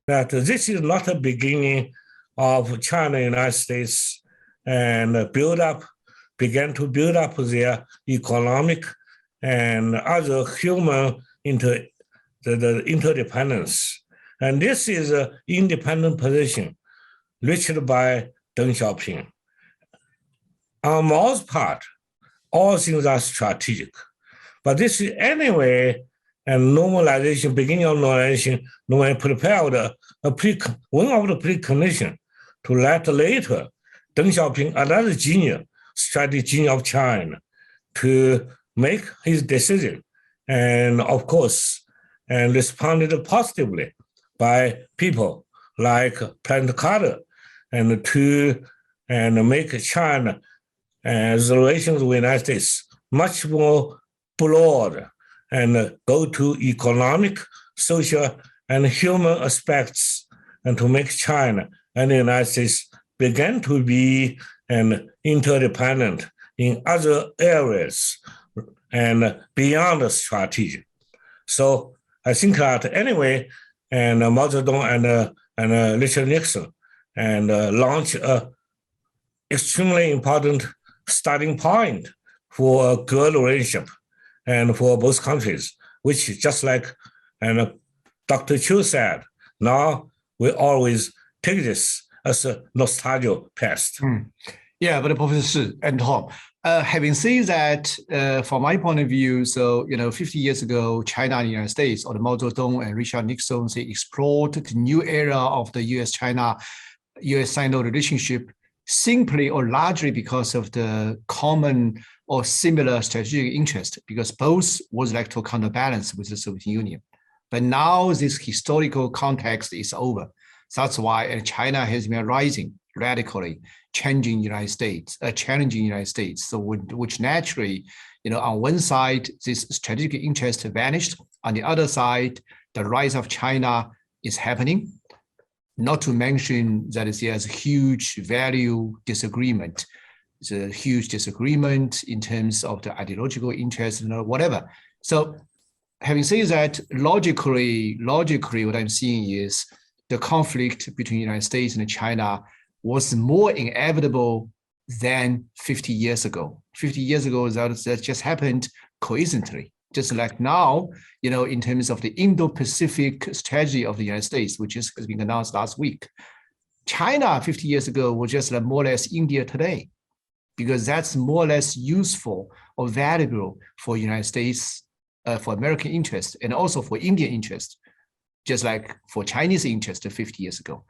that this is not the beginning of China, United States, and began to build up their economic and other human the interdependence. And this is an independent position reached by Deng Xiaoping. On Mao's part, all things are strategic. But this is anyway, and normalization, beginning of normalization, prepared one of the preconditions to let later Deng Xiaoping, another strategic genius of China, to make his decision, and of course, and responded positively by people like President Carter, and make China the relations with the United States much more broad and go to economic, social, and human aspects, and to make China and the United States begin to be interdependent in other areas and beyond the strategy. So I think that anyway, and Mao Zedong and Richard Nixon launched an extremely important starting point for a good relationship and for both countries, which just like Dr. Chu said, now we always take this as a nostalgia past. Yeah, but Professor Shi and Tom, having said that, from my point of view, so 50 years ago, China and the United States, or the Mao Zedong and Richard Nixon, they explored the new era of the U.S.-China, U.S.-Sino relationship simply or largely because of the common or similar strategic interest, because both was like to counterbalance with the Soviet Union. But now this historical context is over. That's why China has been rising radically, challenging the United States. So which naturally, on one side, this strategic interest vanished. On the other side, the rise of China is happening. Not to mention that there's a huge value disagreement. It's a huge disagreement in terms of the ideological interest and whatever. So having said that, logically, what I'm seeing is the conflict between the United States and China was more inevitable than 50 years ago. 50 years ago, that just happened coincidentally. Just like now, in terms of the Indo-Pacific strategy of the United States, which has been announced last week. China 50 years ago was just like more or less India today, because that's more or less useful or valuable for United States, for American interest, and also for Indian interest, just like for Chinese interest 50 years ago.